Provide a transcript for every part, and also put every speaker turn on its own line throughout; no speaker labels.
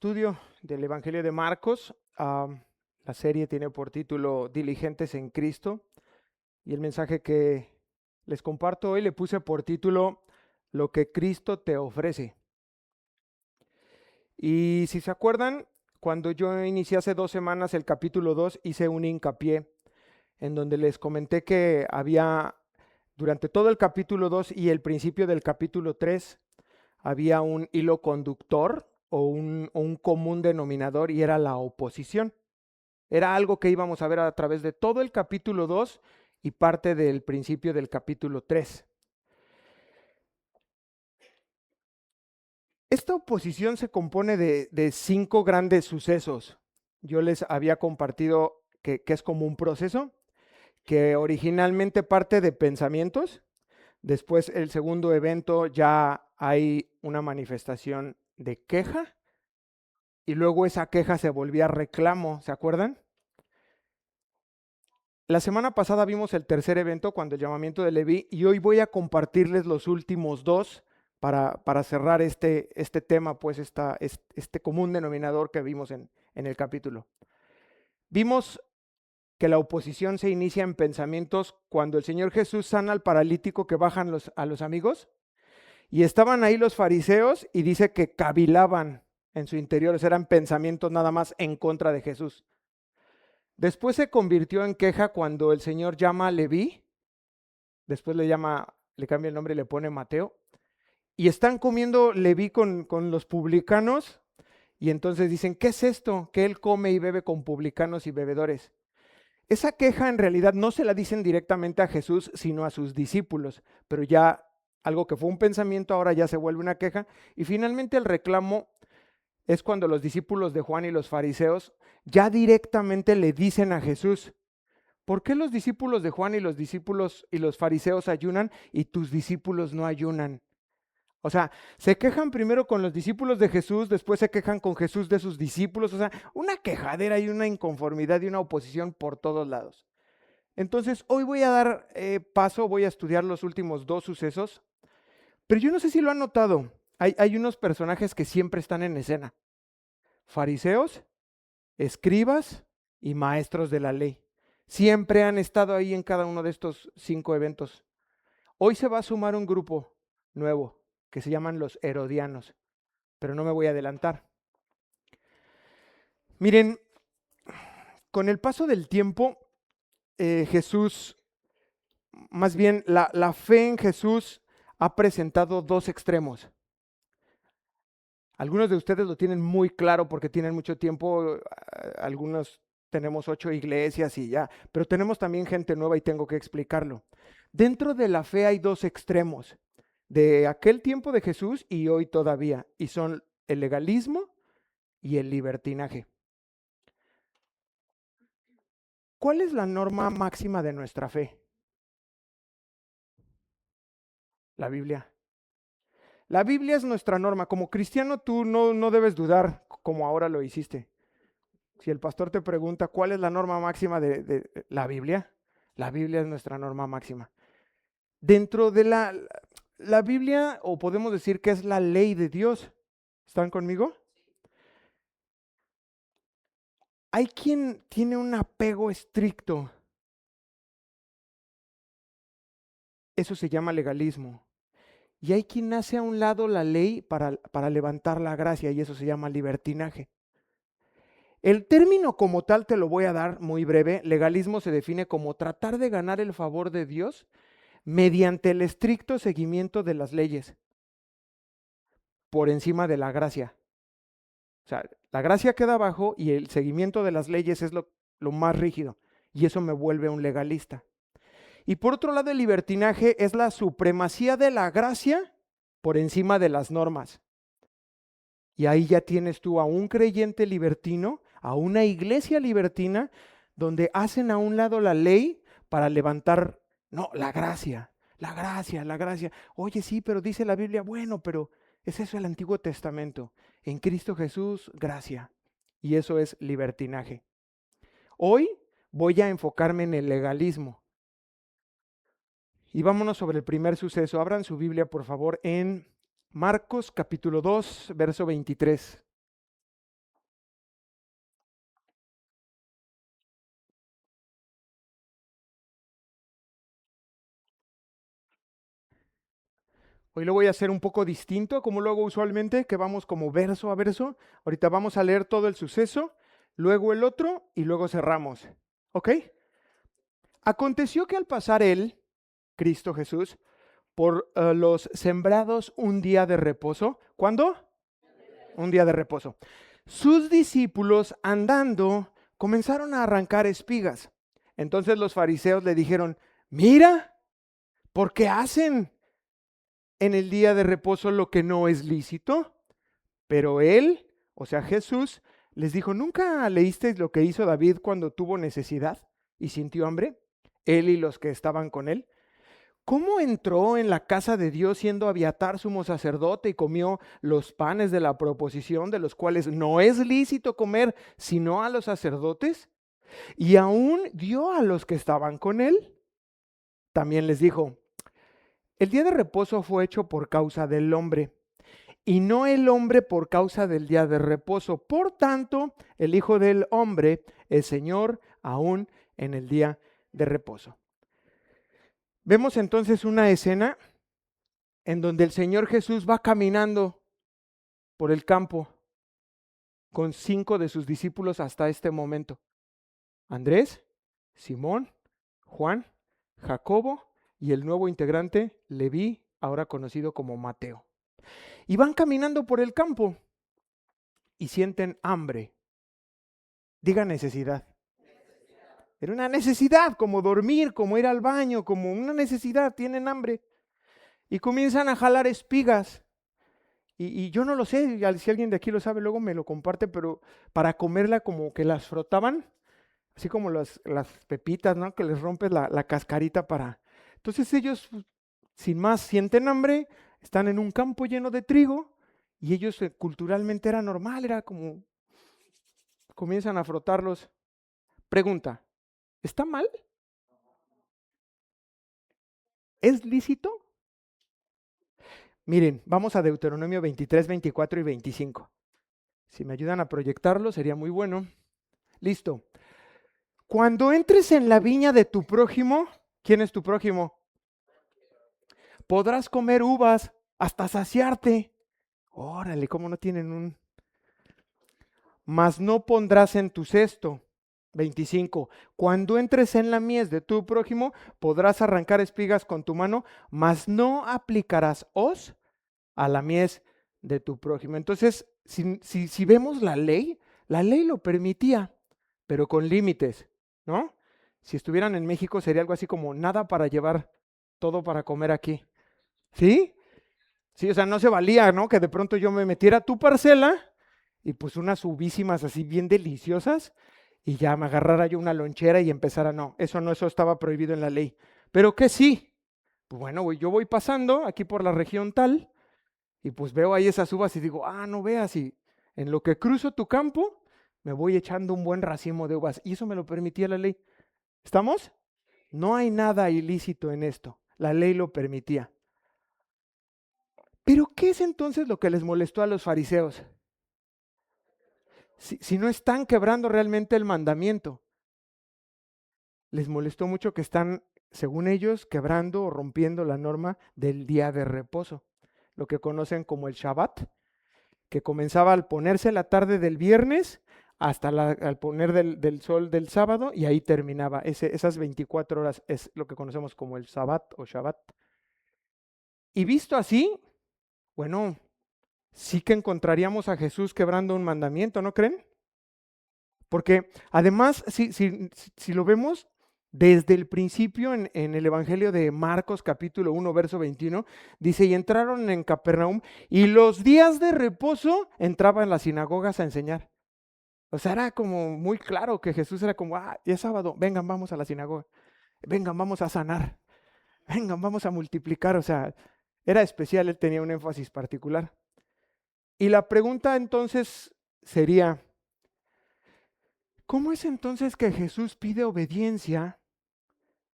estudio del Evangelio de Marcos. La serie tiene por título Diligentes en Cristo y el mensaje que les comparto hoy le puse por título Lo que Cristo te ofrece. Y si se acuerdan, cuando yo inicié hace 2 semanas el capítulo 2, hice un hincapié en donde les comenté que había, durante todo el capítulo 2 y el principio del capítulo 3, había un hilo conductor o un común denominador, y era la oposición. Era algo que íbamos a ver a través de todo el capítulo 2 y parte del principio del capítulo 3. Esta oposición se compone de 5 grandes sucesos. Yo les había compartido que es como un proceso que originalmente parte de pensamientos. Después, el segundo evento, ya hay una manifestación de queja, y luego esa queja se volvía reclamo, ¿se acuerdan? La semana pasada vimos el tercer evento, cuando el llamamiento de Leví, y hoy voy a compartirles los últimos dos para cerrar este tema, pues este común denominador que vimos en el capítulo. Vimos que la oposición se inicia en pensamientos cuando el Señor Jesús sana al paralítico que bajan a los amigos, y estaban ahí los fariseos, y dice que cavilaban en su interior, eran pensamientos nada más en contra de Jesús. Después se convirtió en queja cuando el Señor llama a Leví, después le cambia el nombre y le pone Mateo, y están comiendo Leví con los publicanos, y entonces dicen, ¿qué es esto? Que él come y bebe con publicanos y bebedores. Esa queja en realidad no se la dicen directamente a Jesús, sino a sus discípulos, pero ya algo que fue un pensamiento ahora ya se vuelve una queja, y finalmente el reclamo es cuando los discípulos de Juan y los fariseos ya directamente le dicen a Jesús, ¿por qué los discípulos de Juan y los discípulos y los fariseos ayunan y tus discípulos no ayunan? O sea, se quejan primero con los discípulos de Jesús, después se quejan con Jesús de sus discípulos. O sea, una quejadera y una inconformidad y una oposición por todos lados. Entonces, hoy voy a dar paso, voy a estudiar los últimos dos sucesos, pero yo no sé si lo han notado. Hay unos personajes que siempre están en escena: fariseos, escribas y maestros de la ley. Siempre han estado ahí en cada uno de estos 5 eventos. Hoy se va a sumar un grupo nuevo que se llaman los herodianos, pero no me voy a adelantar. Miren, con el paso del tiempo, Jesús, más bien la fe en Jesús ha presentado dos extremos. Algunos de ustedes lo tienen muy claro porque tienen mucho tiempo, algunos tenemos 8 iglesias y ya, pero tenemos también gente nueva y tengo que explicarlo. Dentro de la fe hay dos extremos, de aquel tiempo de Jesús y hoy todavía, y son el legalismo y el libertinaje. ¿Cuál es la norma máxima de nuestra fe? La Biblia. La Biblia es nuestra norma. Como cristiano tú no debes dudar como ahora lo hiciste. Si el pastor te pregunta cuál es la norma máxima de la Biblia es nuestra norma máxima. Dentro de la Biblia, o podemos decir que es la ley de Dios. ¿Están conmigo? Hay quien tiene un apego estricto. Eso se llama legalismo. Y hay quien hace a un lado la ley para levantar la gracia, y eso se llama libertinaje. El término como tal te lo voy a dar muy breve. Legalismo se define como tratar de ganar el favor de Dios mediante el estricto seguimiento de las leyes por encima de la gracia. O sea, la gracia queda abajo y el seguimiento de las leyes es lo más rígido, y eso me vuelve un legalista. Y por otro lado, el libertinaje es la supremacía de la gracia por encima de las normas. Y ahí ya tienes tú a un creyente libertino, a una iglesia libertina, donde hacen a un lado la ley para levantar, no, la gracia, la gracia, la gracia. Oye, sí, pero dice la Biblia, bueno, pero es eso el Antiguo Testamento. En Cristo Jesús, gracia. Y eso es libertinaje. Hoy voy a enfocarme en el legalismo. Y vámonos sobre el primer suceso. Abran su Biblia, por favor, en Marcos capítulo 2, verso 23. Hoy lo voy a hacer un poco distinto a como lo hago usualmente, que vamos como verso a verso. Ahorita vamos a leer todo el suceso, luego el otro y luego cerramos. ¿Ok? Aconteció que al pasar él, Cristo Jesús, por los sembrados un día de reposo. ¿Cuándo? Un día de reposo. Sus discípulos andando comenzaron a arrancar espigas. Entonces los fariseos le dijeron, mira, ¿por qué hacen en el día de reposo lo que no es lícito? Pero él, o sea Jesús, les dijo, ¿nunca leísteis lo que hizo David cuando tuvo necesidad y sintió hambre? Él y los que estaban con él. ¿Cómo entró en la casa de Dios siendo Abiatar sumo sacerdote y comió los panes de la proposición, de los cuales no es lícito comer sino a los sacerdotes? Y aún dio a los que estaban con él. También les dijo, el día de reposo fue hecho por causa del hombre, y no el hombre por causa del día de reposo. Por tanto, el Hijo del Hombre es Señor aún en el día de reposo. Vemos entonces una escena en donde el Señor Jesús va caminando por el campo con 5 de sus discípulos hasta este momento. Andrés, Simón, Juan, Jacobo y el nuevo integrante, Leví, ahora conocido como Mateo. Y van caminando por el campo y sienten hambre. Diga necesidad. Era una necesidad, como dormir, como ir al baño, como una necesidad, tienen hambre. Y comienzan a jalar espigas. Y yo no lo sé, si alguien de aquí lo sabe, luego me lo comparte, pero para comerla como que las frotaban, así como las pepitas, ¿no? Que les rompes la cascarita para... Entonces ellos, sin más, sienten hambre, están en un campo lleno de trigo, y ellos culturalmente era normal, era como... Comienzan a frotarlos. Pregunta, ¿está mal? ¿Es lícito? Miren, vamos a Deuteronomio 23, 24 y 25. Si me ayudan a proyectarlo, sería muy bueno. Listo. Cuando entres en la viña de tu prójimo, ¿quién es tu prójimo? Podrás comer uvas hasta saciarte. Órale, ¿cómo no tienen un...? Mas no pondrás en tu cesto. 25. Cuando entres en la mies de tu prójimo, podrás arrancar espigas con tu mano, mas no aplicarás hoz a la mies de tu prójimo. Entonces, si vemos la ley lo permitía, pero con límites, ¿no? Si estuvieran en México sería algo así como nada para llevar, todo para comer aquí. ¿Sí? Sí, o sea, no se valía, ¿no? Que de pronto yo me metiera a tu parcela y pues unas uvísimas así bien deliciosas y ya me agarrara yo una lonchera y empezara, no, eso estaba prohibido en la ley. Pero que sí, pues bueno, yo voy pasando aquí por la región tal y pues veo ahí esas uvas y digo, no veas, y en lo que cruzo tu campo me voy echando un buen racimo de uvas y eso me lo permitía la ley. ¿Estamos? No hay nada ilícito en esto, la ley lo permitía. Pero ¿qué es entonces lo que les molestó a los fariseos? Si no están quebrando realmente el mandamiento, les molestó mucho que están, según ellos, quebrando o rompiendo la norma del día de reposo, lo que conocen como el Shabbat, que comenzaba al ponerse la tarde del viernes hasta al poner del sol del sábado y ahí terminaba. Esas 24 horas es lo que conocemos como el Sabbat o Shabbat. Y visto así, bueno, sí que encontraríamos a Jesús quebrando un mandamiento, ¿no creen? Porque además, si lo vemos desde el principio en el Evangelio de Marcos capítulo 1, verso 21, dice, y entraron en Capernaum y los días de reposo entraba en las sinagogas a enseñar. O sea, era como muy claro que Jesús era como, ya es sábado, vengan, vamos a la sinagoga, vengan, vamos a sanar, vengan, vamos a multiplicar. O sea, era especial, él tenía un énfasis particular. Y la pregunta entonces sería, ¿cómo es entonces que Jesús pide obediencia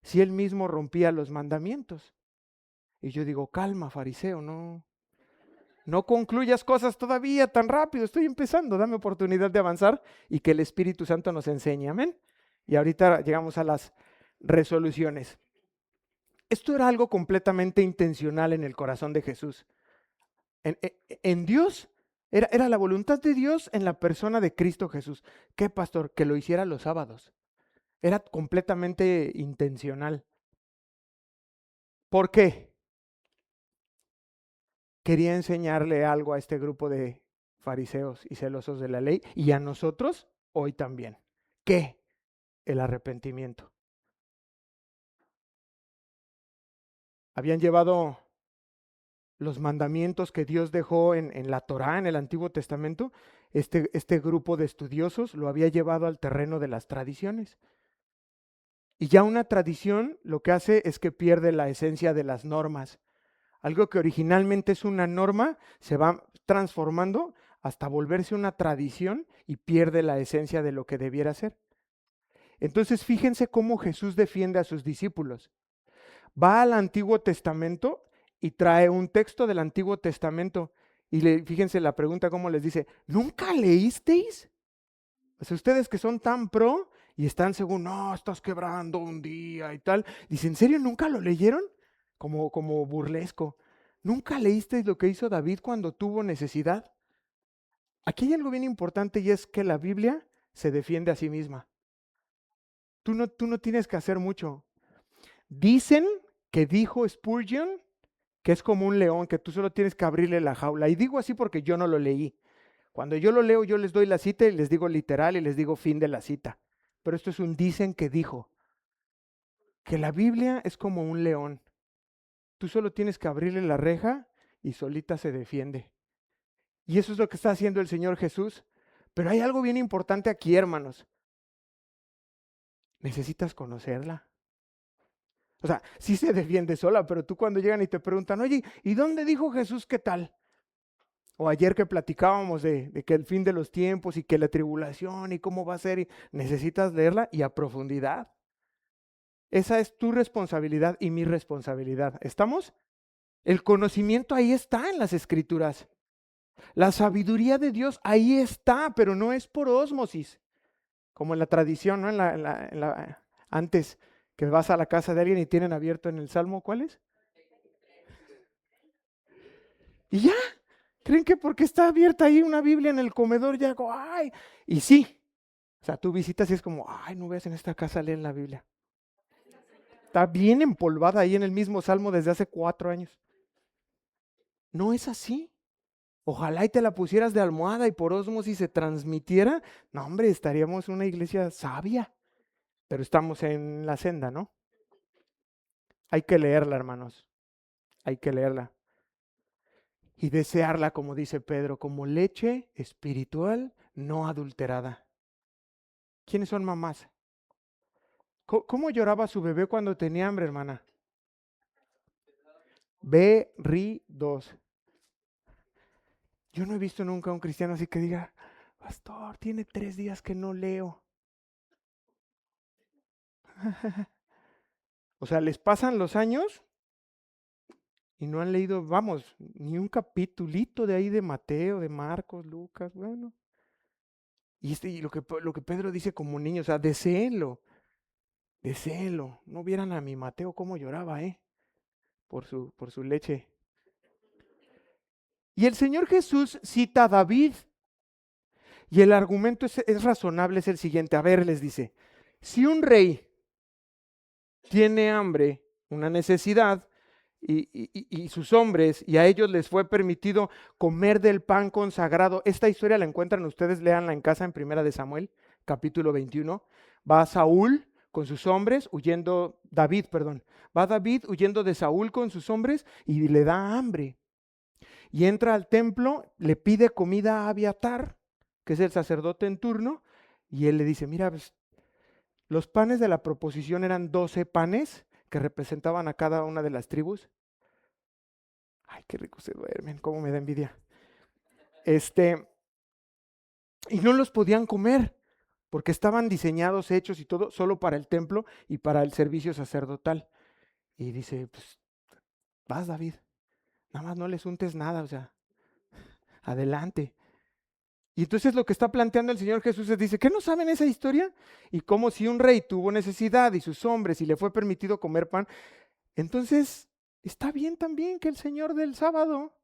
si él mismo rompía los mandamientos? Y yo digo, calma, fariseo, no concluyas cosas todavía tan rápido, estoy empezando, dame oportunidad de avanzar y que el Espíritu Santo nos enseñe, amén. Y ahorita llegamos a las resoluciones. Esto era algo completamente intencional en el corazón de Jesús. En Dios, era la voluntad de Dios en la persona de Cristo Jesús. ¿Qué, pastor? Que lo hiciera los sábados. Era completamente intencional. ¿Por qué? Quería enseñarle algo a este grupo de fariseos y celosos de la ley y a nosotros hoy también. ¿Qué? El arrepentimiento. Habían llevado los mandamientos que Dios dejó en la Torá, en el Antiguo Testamento. Este grupo de estudiosos lo había llevado al terreno de las tradiciones. Y ya una tradición lo que hace es que pierde la esencia de las normas. Algo que originalmente es una norma se va transformando hasta volverse una tradición y pierde la esencia de lo que debiera ser. Entonces fíjense cómo Jesús defiende a sus discípulos. Va al Antiguo Testamento y trae un texto del Antiguo Testamento y fíjense la pregunta cómo les dice, ¿nunca leísteis? O sea, ustedes que son tan pro y están según, no, estás quebrando un día y tal. Dice, ¿en serio nunca lo leyeron? Como burlesco. ¿Nunca leísteis lo que hizo David cuando tuvo necesidad? Aquí hay algo bien importante y es que la Biblia se defiende a sí misma. Tú no tienes que hacer mucho. Dicen que dijo Spurgeon que es como un león, que tú solo tienes que abrirle la jaula. Y digo así porque yo no lo leí. Cuando yo lo leo, yo les doy la cita y les digo literal y les digo fin de la cita. Pero esto es un dicen que dijo. Que la Biblia es como un león. Tú solo tienes que abrirle la reja y solita se defiende. Y eso es lo que está haciendo el Señor Jesús. Pero hay algo bien importante aquí, hermanos. Necesitas conocerla. O sea, sí se defiende sola, pero tú cuando llegan y te preguntan, oye, ¿y dónde dijo Jesús qué tal? O ayer que platicábamos de que el fin de los tiempos y que la tribulación y cómo va a ser, y necesitas leerla y a profundidad. Esa es tu responsabilidad y mi responsabilidad. ¿Estamos? El conocimiento ahí está en las escrituras. La sabiduría de Dios ahí está, pero no es por ósmosis, como en la tradición, ¿no? Antes que vas a la casa de alguien y tienen abierto en el Salmo, ¿cuál es? Y ya, creen que porque está abierta ahí una Biblia en el comedor, ya hago, ay, y sí, o sea, tú visitas y es como, ay, no veas en esta casa leen la Biblia. Está bien empolvada ahí en el mismo Salmo desde hace 4 años. No es así. Ojalá y te la pusieras de almohada y por ósmosis se transmitiera. No, hombre, estaríamos una iglesia sabia. Pero estamos en la senda, ¿no? Hay que leerla, hermanos. Hay que leerla. Y desearla, como dice Pedro, como leche espiritual no adulterada. ¿Quiénes son mamás? ¿Cómo lloraba su bebé cuando tenía hambre, hermana? Berridos. Yo no he visto nunca a un cristiano así que diga, pastor, tiene 3 días que no leo. O sea, les pasan los años y no han leído, vamos, ni un capitulito de ahí de Mateo, de Marcos, Lucas, bueno. Y lo que Pedro dice como niño, o sea, deséenlo. No vieran a mi Mateo cómo lloraba, por su leche. Y el Señor Jesús cita a David. Y el argumento es razonable, es el siguiente. A ver, les dice, si un rey tiene hambre, una necesidad, y sus hombres, y a ellos les fue permitido comer del pan consagrado. Esta historia la encuentran ustedes, léanla en casa en Primera de Samuel, capítulo 21. Va Saúl con sus hombres, va David huyendo de Saúl con sus hombres y le da hambre. Y entra al templo, le pide comida a Abiatar, que es el sacerdote en turno, y él le dice, mira, pues, los panes de la proposición eran 12 panes que representaban a cada una de las tribus. Ay, qué rico se duermen, cómo me da envidia. Y no los podían comer, porque estaban diseñados, hechos y todo, solo para el templo y para el servicio sacerdotal. Y dice, pues, vas David, nada más no les untes nada, o sea, adelante. Y entonces lo que está planteando el Señor Jesús es, dice, ¿qué no saben esa historia? Y como si un rey tuvo necesidad y sus hombres y le fue permitido comer pan, Entonces, está bien también que el Señor del sábado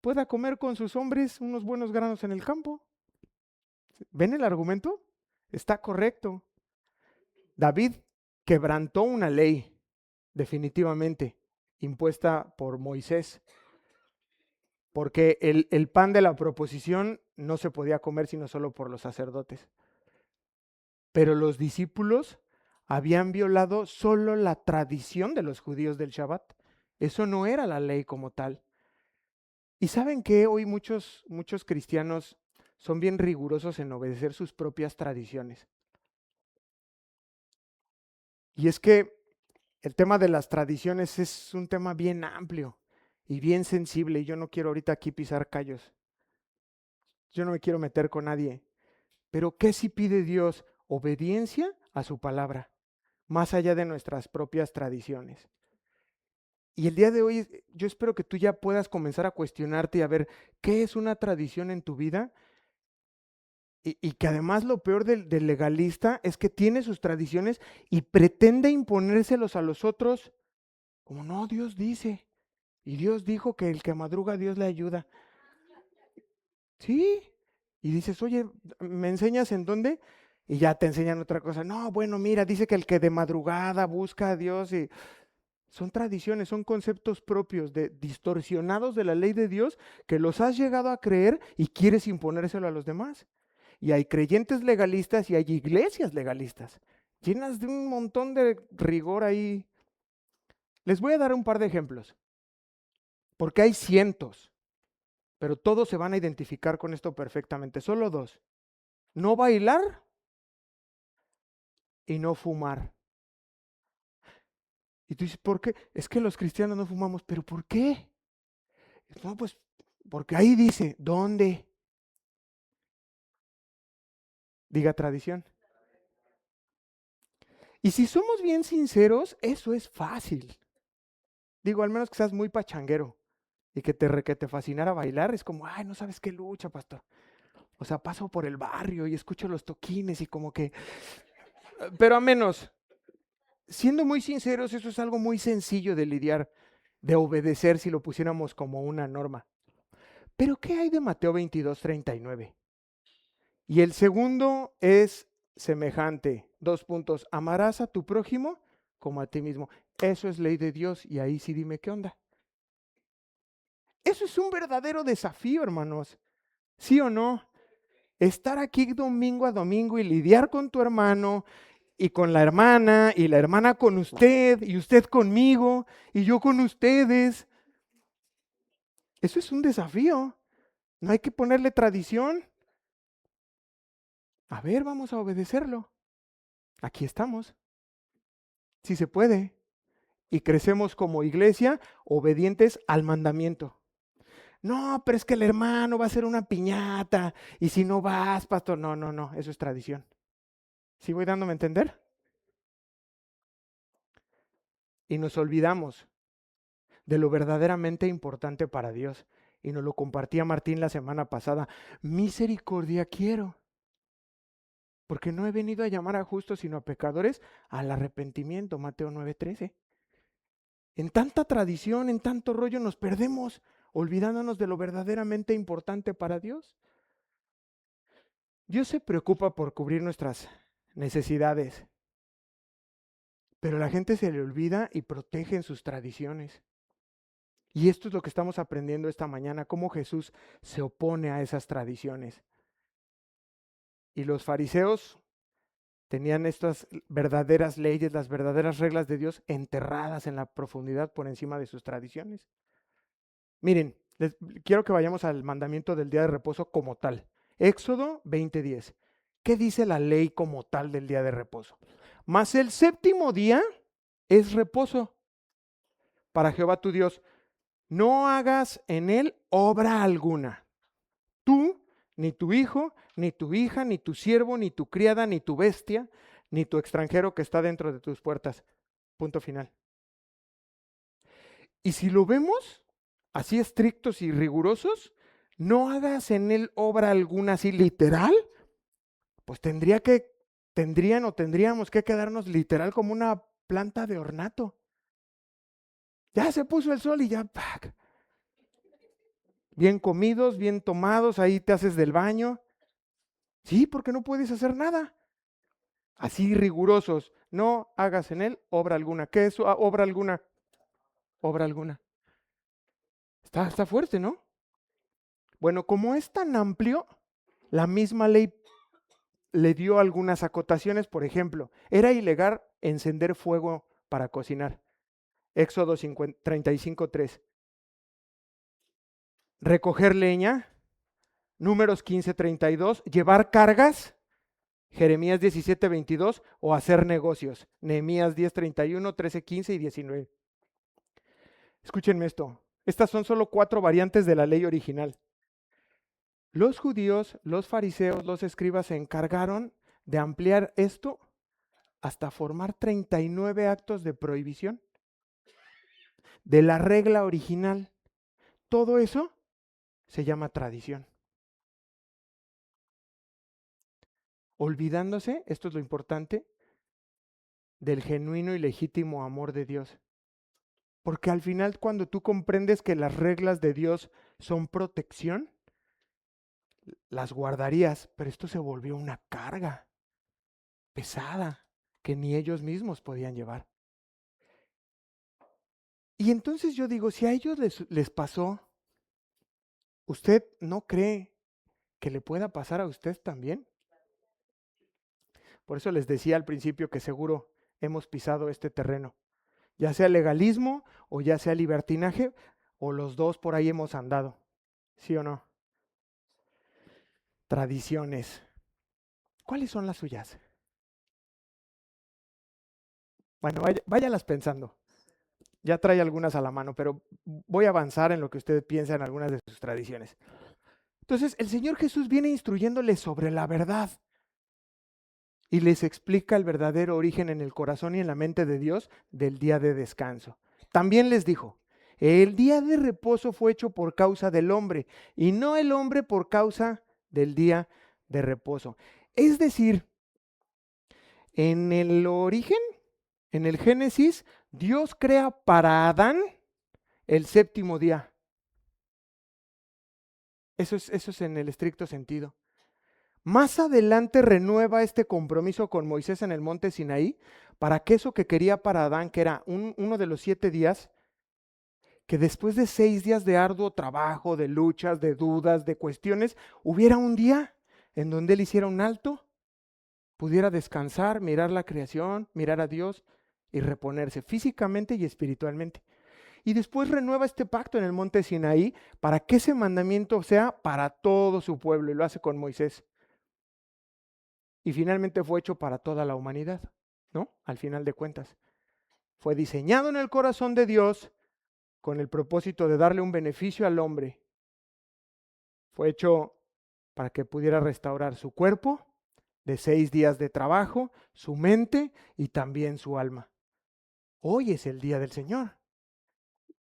pueda comer con sus hombres unos buenos granos en el campo. ¿Ven el argumento? Está correcto. David quebrantó una ley, definitivamente, impuesta por Moisés, porque el pan de la proposición no se podía comer sino solo por los sacerdotes. Pero los discípulos habían violado solo la tradición de los judíos del Shabbat. Eso no era la ley como tal. Y saben que hoy muchos cristianos son bien rigurosos en obedecer sus propias tradiciones. Y es que el tema de las tradiciones es un tema bien amplio y bien sensible. Y yo no quiero ahorita aquí pisar callos. Yo no me quiero meter con nadie. Pero ¿qué sí pide Dios? Obediencia a su palabra, más allá de nuestras propias tradiciones. Y el día de hoy yo espero que tú ya puedas comenzar a cuestionarte y a ver qué es una tradición en tu vida. Y que además lo peor del legalista es que tiene sus tradiciones y pretende imponérselos a los otros, como no, Dios dice, y Dios dijo que el que madruga Dios le ayuda. Sí, y dices, oye, ¿me enseñas en dónde? Y ya te enseñan otra cosa. No, bueno, mira, dice que el que de madrugada busca a Dios y son tradiciones, son conceptos propios, distorsionados de la ley de Dios que los has llegado a creer y quieres imponérselo a los demás. Y hay creyentes legalistas y hay iglesias legalistas, llenas de un montón de rigor ahí. Les voy a dar un par de ejemplos, porque hay cientos, pero todos se van a identificar con esto perfectamente. Solo dos: no bailar y no fumar. Y tú dices, ¿por qué? Es que los cristianos no fumamos, pero ¿por qué? No, pues porque ahí dice, ¿dónde? Diga tradición. Y si somos bien sinceros, eso es fácil. Digo, al menos que seas muy pachanguero y que te fascinara bailar, es como, ay, no sabes qué lucha, pastor. O sea, paso por el barrio y escucho los toquines y como que... Pero a menos, siendo muy sinceros, eso es algo muy sencillo de lidiar, de obedecer si lo pusiéramos como una norma. Pero ¿qué hay de Mateo 22:39? Y el segundo es semejante. 2 puntos. Amarás a tu prójimo como a ti mismo. Eso es ley de Dios y ahí sí dime qué onda. Eso es un verdadero desafío, hermanos. ¿Sí o no? Estar aquí domingo a domingo y lidiar con tu hermano y con la hermana y la hermana con usted y usted conmigo y yo con ustedes. Eso es un desafío. No hay que ponerle tradición. A ver, vamos a obedecerlo. Aquí estamos. Si se puede. Y crecemos como iglesia obedientes al mandamiento. No, pero es que el hermano va a hacer una piñata y si no vas, pastor, no, no, no, eso es tradición. ¿Sí voy dándome a entender? Y nos olvidamos de lo verdaderamente importante para Dios. Y nos lo compartía Martín la semana pasada. Misericordia quiero, porque no he venido a llamar a justos, sino a pecadores al arrepentimiento. Mateo 9:13. En tanta tradición, en tanto rollo nos perdemos, olvidándonos de lo verdaderamente importante para Dios. Dios se preocupa por cubrir nuestras necesidades, pero la gente se le olvida y protege en sus tradiciones. Y esto es lo que estamos aprendiendo esta mañana, cómo Jesús se opone a esas tradiciones. Y los fariseos tenían estas verdaderas leyes, las verdaderas reglas de Dios enterradas en la profundidad por encima de sus tradiciones. Miren, quiero que vayamos al mandamiento del día de reposo como tal. Éxodo 20:10. ¿Qué dice la ley como tal del día de reposo? Mas el séptimo día es reposo para Jehová tu Dios. No hagas en él obra alguna. Tú, ni tu hijo, ni tu hija, ni tu siervo, ni tu criada, ni tu bestia, ni tu extranjero que está dentro de tus puertas. Punto final. Y si lo vemos así estrictos y rigurosos, no hagas en él obra alguna así literal, pues tendríamos que quedarnos literal como una planta de ornato. Ya se puso el sol y ya, ¡pac! Bien comidos, bien tomados, ahí te haces del baño. Sí, porque no puedes hacer nada. Así rigurosos. No hagas en él obra alguna. ¿Qué es obra alguna? Obra alguna. Está fuerte, ¿no? Bueno, como es tan amplio, la misma ley le dio algunas acotaciones. Por ejemplo, era ilegal encender fuego para cocinar. Éxodo 35:3. Recoger leña. Números 15:32. Llevar cargas. Jeremías 17:22. O hacer negocios. Nehemías 10:31, 13:15 y 19. Escúchenme esto. Estas son solo 4 variantes de la ley original. Los judíos, los fariseos, los escribas se encargaron de ampliar esto hasta formar 39 actos de prohibición de la regla original. Todo eso se llama tradición. Olvidándose, esto es lo importante, del genuino y legítimo amor de Dios. Porque al final, cuando tú comprendes que las reglas de Dios son protección, las guardarías, pero esto se volvió una carga pesada que ni ellos mismos podían llevar. Y entonces yo digo, si a ellos les pasó, ¿usted no cree que le pueda pasar a usted también? Por eso les decía al principio que seguro hemos pisado este terreno, ya sea legalismo o ya sea libertinaje, o los dos por ahí hemos andado, ¿sí o no? Tradiciones. ¿Cuáles son las suyas? Bueno, váyalas pensando. Ya trae algunas a la mano, pero voy a avanzar en lo que usted piensa en algunas de sus tradiciones. Entonces, el Señor Jesús viene instruyéndoles sobre la verdad y les explica el verdadero origen en el corazón y en la mente de Dios del día de descanso. También les dijo, el día de reposo fue hecho por causa del hombre y no el hombre por causa del día de reposo. Es decir, en el origen, en el Génesis, Dios crea para Adán el séptimo día. Eso es en el estricto sentido. Más adelante renueva este compromiso con Moisés en el monte Sinaí para que eso que quería para Adán, que era uno de los 7 días, que después de 6 días de arduo trabajo, de luchas, de dudas, de cuestiones, hubiera un día en donde él hiciera un alto, pudiera descansar, mirar la creación, mirar a Dios y reponerse físicamente y espiritualmente. Y después renueva este pacto en el monte Sinaí para que ese mandamiento sea para todo su pueblo, y lo hace con Moisés. Y finalmente fue hecho para toda la humanidad, ¿no? Al final de cuentas. Fue diseñado en el corazón de Dios con el propósito de darle un beneficio al hombre. Fue hecho para que pudiera restaurar su cuerpo de 6 días de trabajo, su mente y también su alma. Hoy es el día del Señor.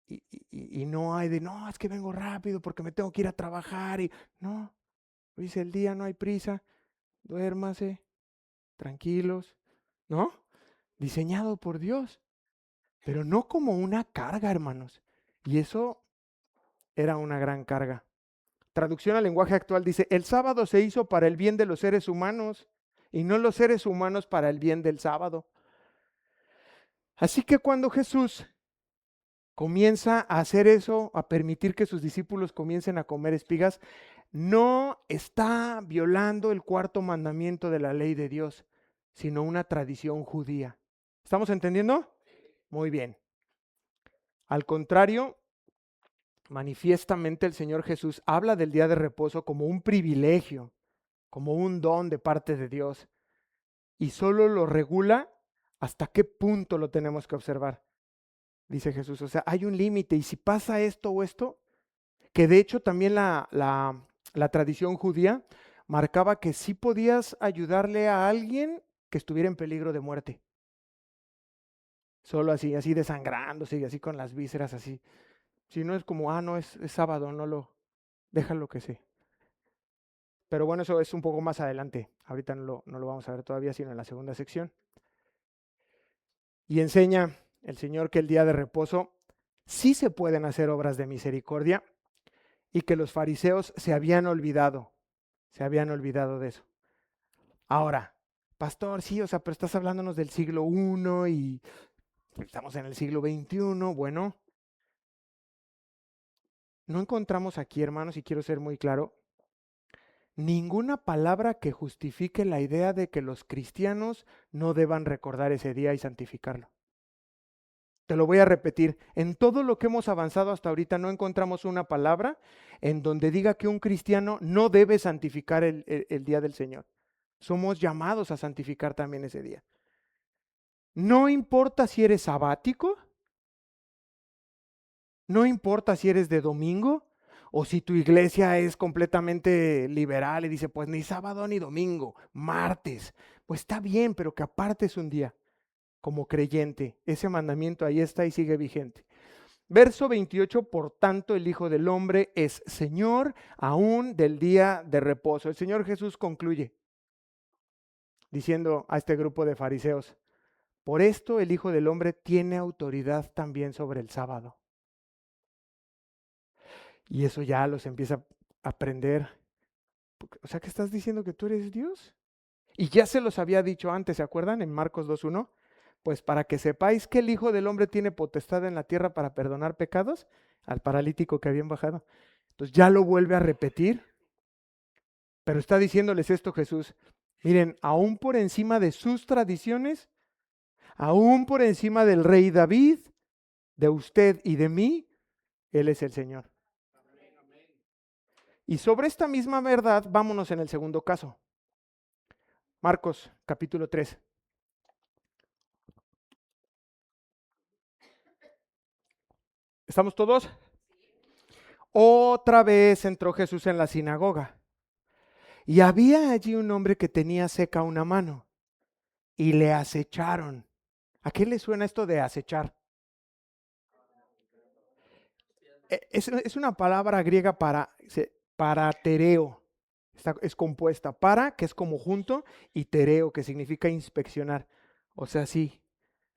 Y no hay de, no, es que vengo rápido porque me tengo que ir a trabajar. No, hoy es el día, no hay prisa. Duérmase, tranquilos, ¿no? Diseñado por Dios, pero no como una carga, hermanos. Y eso era una gran carga. Traducción al lenguaje actual dice, el sábado se hizo para el bien de los seres humanos y no los seres humanos para el bien del sábado. Así que cuando Jesús comienza a hacer eso, a permitir que sus discípulos comiencen a comer espigas, no está violando el 4.º mandamiento de la ley de Dios, sino una tradición judía. ¿Estamos entendiendo? Muy bien. Al contrario, manifiestamente el Señor Jesús habla del día de reposo como un privilegio, como un don de parte de Dios, y solo lo regula hasta qué punto lo tenemos que observar, dice Jesús. O sea, hay un límite, y si pasa esto o esto, que de hecho también la tradición judía marcaba que sí podías ayudarle a alguien que estuviera en peligro de muerte. Solo así desangrándose y así con las vísceras así. Si no es como, no, es sábado, déjalo que sea. Pero bueno, eso es un poco más adelante. Ahorita no lo vamos a ver todavía, sino en la segunda sección. Y enseña el Señor que el día de reposo sí se pueden hacer obras de misericordia y que los fariseos se habían olvidado de eso. Ahora, pastor, sí, o sea, pero estás hablándonos del siglo I y estamos en el siglo XXI. Bueno, no encontramos aquí, hermanos, y quiero ser muy claro, ninguna palabra que justifique la idea de que los cristianos no deban recordar ese día y santificarlo. Te lo voy a repetir, en todo lo que hemos avanzado hasta ahorita no encontramos una palabra en donde diga que un cristiano no debe santificar el día del Señor. Somos llamados a santificar también ese día. No importa si eres sabático, no importa si eres de domingo o si tu iglesia es completamente liberal y dice, pues ni sábado ni domingo, martes. Pues está bien, pero que apartes un día como creyente. Ese mandamiento ahí está y sigue vigente. Verso 28, por tanto el Hijo del Hombre es Señor aún del día de reposo. El Señor Jesús concluye diciendo a este grupo de fariseos, por esto el Hijo del Hombre tiene autoridad también sobre el sábado. Y eso ya los empieza a aprender. O sea, ¿qué estás diciendo que tú eres Dios? Y ya se los había dicho antes, ¿se acuerdan? En Marcos 2.1. Pues para que sepáis que el Hijo del Hombre tiene potestad en la tierra para perdonar pecados, al paralítico que habían bajado. Entonces ya lo vuelve a repetir, pero está diciéndoles esto Jesús. Miren, aún por encima de sus tradiciones, aún por encima del rey David, de usted y de mí, Él es el Señor. Y sobre esta misma verdad, vámonos en el segundo caso. Marcos capítulo 3. ¿Estamos todos? Otra vez entró Jesús en la sinagoga. Y había allí un hombre que tenía seca una mano. Y le acecharon. ¿A qué le suena esto de acechar? Es una palabra griega para tereo. Es compuesta. Para, que es como junto, y tereo, que significa inspeccionar. O sea, sí,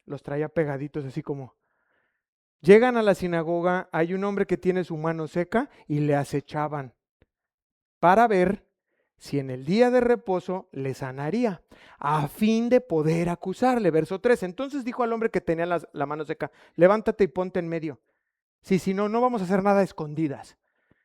los traía pegaditos así como. Llegan a la sinagoga, hay un hombre que tiene su mano seca y le acechaban para ver si en el día de reposo le sanaría, a fin de poder acusarle. Verso 3. Entonces dijo al hombre que tenía la mano seca, levántate y ponte en medio. Sí, si no, no vamos a hacer nada a escondidas.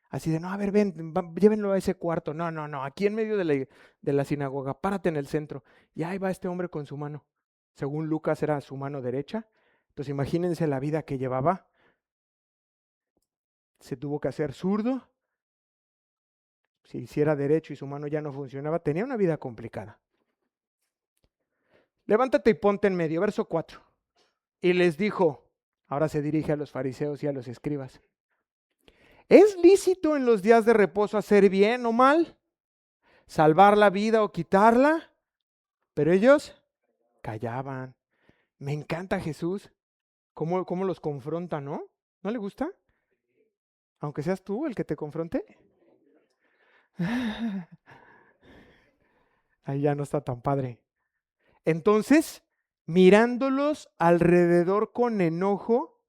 Así de, no, a ver, ven, llévenlo a ese cuarto. No, no, no, aquí en medio de la sinagoga, párate en el centro. Y ahí va este hombre con su mano. Según Lucas era su mano derecha. Entonces imagínense la vida que llevaba. Se tuvo que hacer zurdo. Si hiciera derecho y su mano ya no funcionaba, tenía una vida complicada. Levántate y ponte en medio, verso 4. Y les dijo, ahora se dirige a los fariseos y a los escribas, ¿es lícito en los días de reposo hacer bien o mal? ¿Salvar la vida o quitarla? Pero ellos callaban. Me encanta Jesús, cómo los confronta, ¿no? ¿No le gusta? Aunque seas tú el que te confronte. Ahí ya no está tan padre. Entonces, mirándolos alrededor con enojo,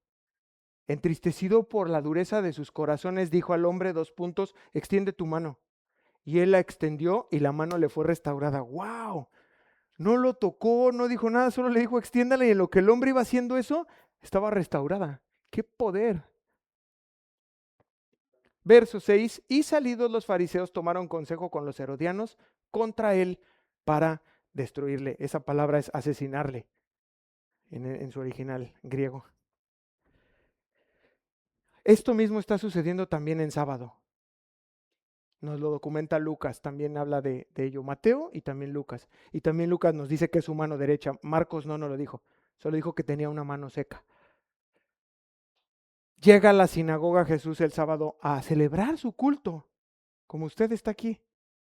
entristecido por la dureza de sus corazones, dijo al hombre, extiende tu mano. Y él la extendió y la mano le fue restaurada. ¡Wow! No lo tocó, no dijo nada, solo le dijo extiéndala y en lo que el hombre iba haciendo eso, estaba restaurada. ¡Qué poder! Verso 6, y salidos los fariseos tomaron consejo con los herodianos contra él para destruirle. Esa palabra es asesinarle en su original griego. Esto mismo está sucediendo también en sábado. Nos lo documenta Lucas, también habla de ello Mateo y también Lucas. Y también Lucas nos dice que es su mano derecha. Marcos no nos lo dijo, solo dijo que tenía una mano seca. Llega a la sinagoga Jesús el sábado a celebrar su culto, como usted está aquí.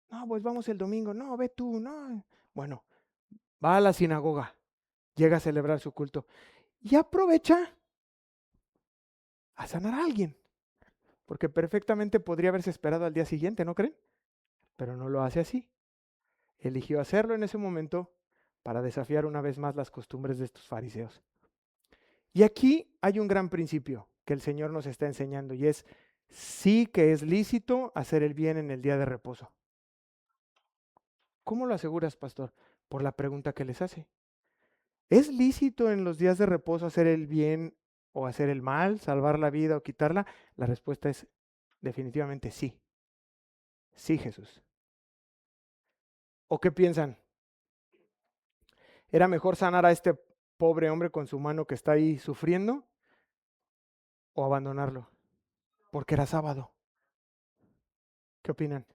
No, pues vamos el domingo. No, ve tú, no. Bueno, va a la sinagoga, llega a celebrar su culto y aprovecha a sanar a alguien, porque perfectamente podría haberse esperado al día siguiente, ¿no creen? Pero no lo hace así. Eligió hacerlo en ese momento para desafiar una vez más las costumbres de estos fariseos. Y aquí hay un gran principio. que el Señor nos está enseñando, y es sí que es lícito hacer el bien en el día de reposo. ¿Cómo lo aseguras, pastor? Por la pregunta que les hace. ¿Es lícito en los días de reposo hacer el bien o hacer el mal, salvar la vida o quitarla? La respuesta es definitivamente sí. Sí, Jesús. ¿O qué piensan? ¿Era mejor sanar a este pobre hombre con su mano que está ahí sufriendo o abandonarlo? Porque era sábado. ¿Qué opinan?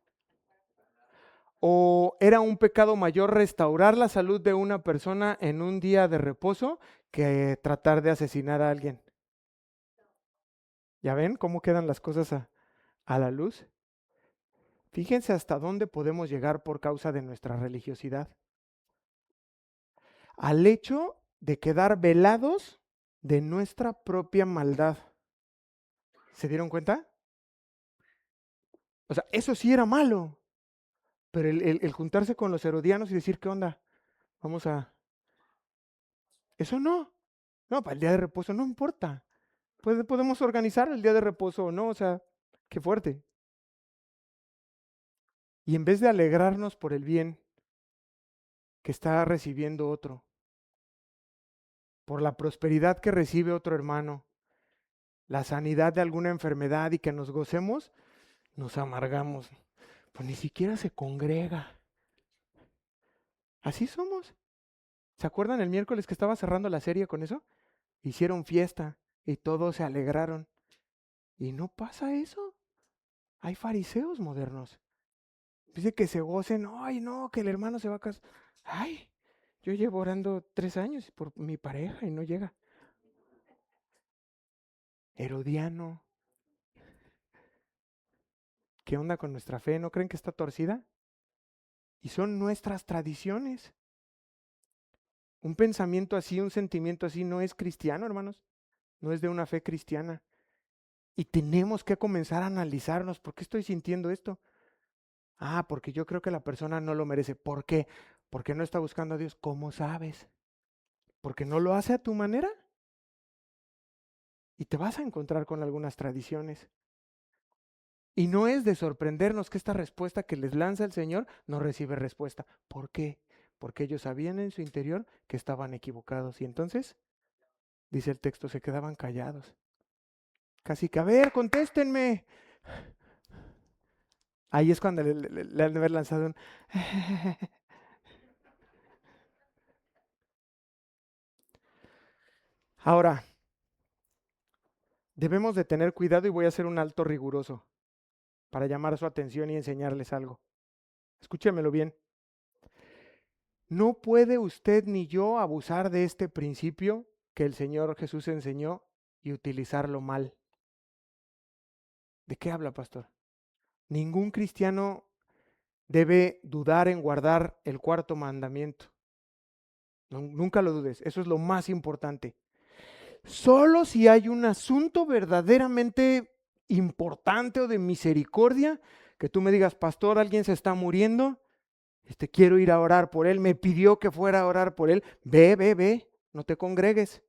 ¿O era un pecado mayor restaurar la salud de una persona en un día de reposo que tratar de asesinar a alguien? ¿Ya ven cómo quedan las cosas a la luz? Fíjense hasta dónde podemos llegar por causa de nuestra religiosidad. Al hecho de quedar velados de nuestra propia maldad. ¿Se dieron cuenta? O sea, eso sí era malo, pero el juntarse con los herodianos y decir, ¿qué onda? Vamos a... Eso no. No, para el día de reposo no importa. Podemos organizar el día de reposo o no, o sea, qué fuerte. Y en vez de alegrarnos por el bien que está recibiendo otro, por la prosperidad que recibe otro hermano, la sanidad de alguna enfermedad y que nos gocemos, nos amargamos. Pues ni siquiera se congrega. Así somos. ¿Se acuerdan el miércoles que estaba cerrando la serie con eso? Hicieron fiesta y todos se alegraron. Y no pasa eso. Hay fariseos modernos. Dice que se gocen. Ay, no, que el hermano se va a casar. Ay, yo llevo orando 3 años por mi pareja y no llega. Herodiano. ¿Qué onda con nuestra fe? ¿No creen que está torcida? Y son nuestras tradiciones. Un pensamiento así, un sentimiento así no es cristiano, hermanos. No es de una fe cristiana. Y tenemos que comenzar a analizarnos. ¿Por qué estoy sintiendo esto? Ah, porque yo creo que la persona no lo merece. ¿Por qué? Porque no está buscando a Dios. ¿Cómo sabes? Porque no lo hace a tu manera. Y te vas a encontrar con algunas tradiciones. Y no es de sorprendernos que esta respuesta que les lanza el Señor no recibe respuesta. ¿Por qué? Porque ellos sabían en su interior que estaban equivocados. Y entonces, dice el texto, se quedaban callados. Casi que, a ver, contéstenme. Ahí es cuando le han de haber lanzado un... Ahora, debemos de tener cuidado y voy a hacer un alto riguroso para llamar su atención y enseñarles algo. Escúchemelo bien. No puede usted ni yo abusar de este principio que el Señor Jesús enseñó y utilizarlo mal. ¿De qué habla, pastor? Ningún cristiano debe dudar en guardar el cuarto mandamiento. Nunca lo dudes, eso es lo más importante. Solo si hay un asunto verdaderamente importante o de misericordia, que tú me digas, pastor, alguien se está muriendo, quiero ir a orar por él, me pidió que fuera a orar por él, ve, no te congregues.